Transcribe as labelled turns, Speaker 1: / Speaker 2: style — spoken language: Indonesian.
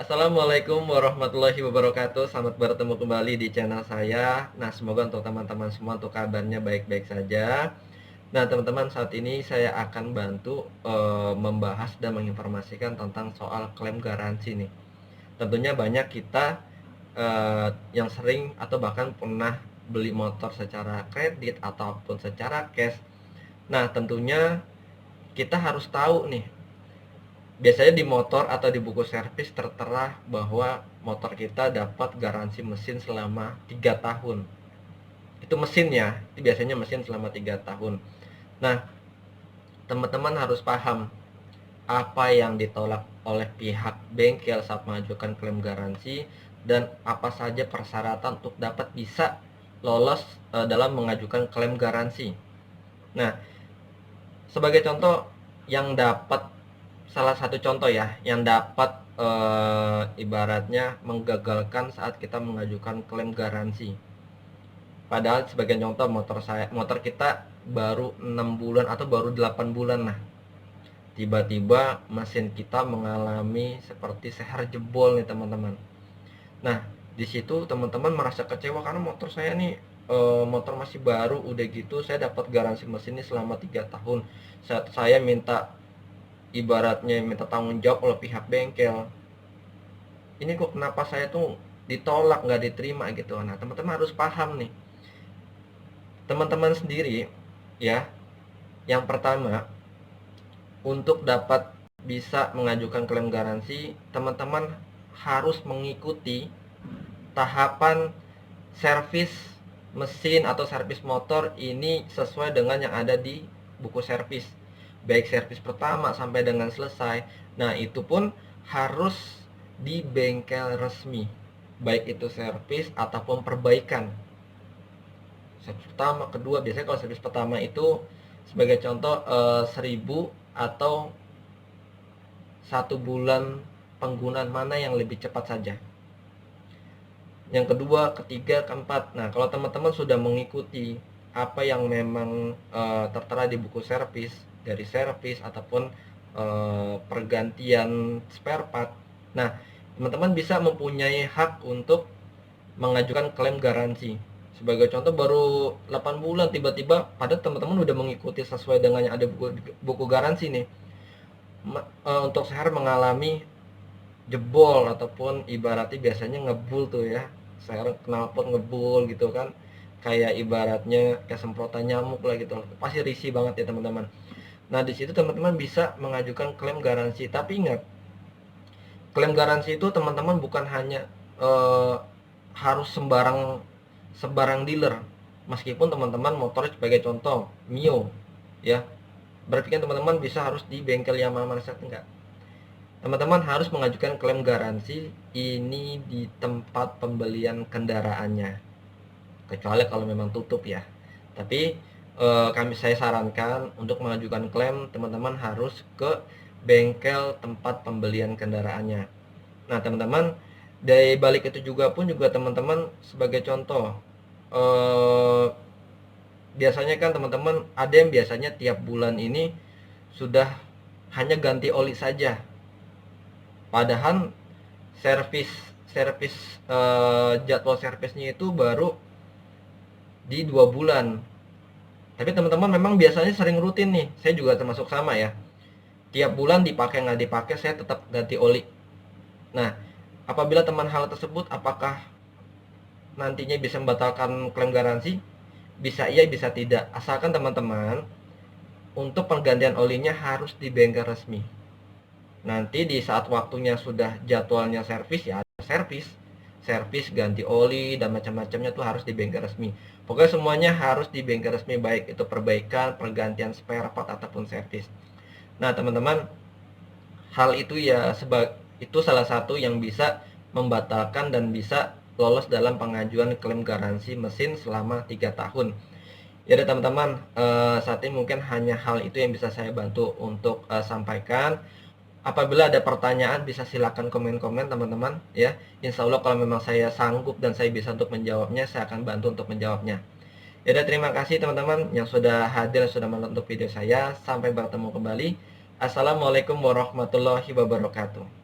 Speaker 1: Assalamualaikum warahmatullahi wabarakatuh. Selamat bertemu kembali di channel saya. Nah, semoga untuk teman-teman semua untuk kabarnya baik-baik saja. Nah, teman-teman, saat ini saya akan bantu membahas dan menginformasikan tentang soal klaim garansi nih. Tentunya banyak kita yang sering atau bahkan pernah beli motor secara kredit ataupun secara cash. Nah, tentunya kita harus tahu nih, biasanya di motor atau di buku servis tertera bahwa motor kita dapat garansi mesin selama 3 tahun. Itu mesin ya, itu biasanya mesin selama 3 tahun. Nah, teman-teman harus paham apa yang ditolak oleh pihak bengkel saat mengajukan klaim garansi dan apa saja persyaratan untuk dapat bisa lolos dalam mengajukan klaim garansi. Nah, sebagai contoh yang dapat salah satu contoh ya yang dapat ibaratnya menggagalkan saat kita mengajukan klaim garansi. Padahal sebagai contoh motor kita baru 6 bulan atau baru 8 bulan. Nah, tiba-tiba mesin kita mengalami seperti seher jebol nih teman-teman. Nah, di situ teman-teman merasa kecewa karena motor saya nih motor masih baru, udah gitu saya dapat garansi mesin ini selama 3 tahun. Saat saya minta ibaratnya minta tanggung jawab oleh pihak bengkel, ini kok kenapa saya tuh ditolak, nggak diterima gitu. Nah, teman-teman harus paham nih, teman-teman sendiri ya. Yang pertama, untuk dapat bisa mengajukan klaim garansi, teman-teman harus mengikuti tahapan servis mesin atau servis motor ini sesuai dengan yang ada di buku servis, baik servis pertama sampai dengan selesai. Nah, itu pun harus di bengkel resmi, baik itu servis ataupun perbaikan. Servis pertama, kedua, biasanya kalau servis pertama itu sebagai contoh 1000 atau 1 bulan penggunaan mana yang lebih cepat saja. Yang kedua, ketiga, keempat. Nah, kalau teman-teman sudah mengikuti apa yang memang tertera di buku servis, dari servis ataupun pergantian spare part, nah, teman-teman bisa mempunyai hak untuk mengajukan klaim garansi. Sebagai contoh baru 8 bulan tiba-tiba, padahal teman-teman udah mengikuti sesuai dengan yang ada buku garansi nih, untuk seher mengalami jebol ataupun ibaratnya biasanya ngebul tuh ya, seher knalpot ngebul gitu kan, kayak ibaratnya kayak semprotan nyamuk lah gitu, pasti risih banget ya teman-teman. Nah, di situ teman-teman bisa mengajukan klaim garansi, tapi ingat, klaim garansi itu teman-teman bukan hanya harus sembarang dealer. Meskipun teman-teman motor sebagai contoh Mio ya, berarti kan teman-teman bisa harus di bengkel Yamaha mana enggak. Teman-teman harus mengajukan klaim garansi ini di tempat pembelian kendaraannya, kecuali kalau memang tutup ya. Tapi saya sarankan untuk mengajukan klaim teman-teman harus ke bengkel tempat pembelian kendaraannya. Nah, teman-teman, dari balik itu juga teman-teman sebagai contoh, eh, biasanya kan teman-teman ada yang biasanya tiap bulan ini sudah hanya ganti oli saja, padahal servis servis jadwal servisnya itu baru di 2 bulan. Tapi teman-teman memang biasanya sering rutin nih, saya juga termasuk sama ya, tiap bulan dipakai nggak dipakai saya tetap ganti oli. Nah, apabila teman hal tersebut, apakah nantinya bisa membatalkan klaim garansi? Bisa iya, bisa tidak. Asalkan teman-teman untuk penggantian olinya harus di bengkel resmi. Nanti di saat waktunya sudah jadwalnya servis ya servis ganti oli dan macam-macamnya tuh harus di bengkel resmi. Pokoknya semuanya harus di bengkel resmi, baik itu perbaikan, pergantian spare part ataupun servis. Nah, teman-teman, hal itu ya itu salah satu yang bisa membatalkan dan bisa lolos dalam pengajuan klaim garansi mesin selama 3 tahun. Ya udah teman-teman, saat ini mungkin hanya hal itu yang bisa saya bantu untuk sampaikan. Apabila ada pertanyaan bisa silakan komen-komen teman-teman ya. Insya Allah kalau memang saya sanggup dan saya bisa untuk menjawabnya, saya akan bantu untuk menjawabnya. Ya udah, terima kasih teman-teman yang sudah hadir, sudah menonton video saya. Sampai bertemu kembali. Assalamualaikum warahmatullahi wabarakatuh.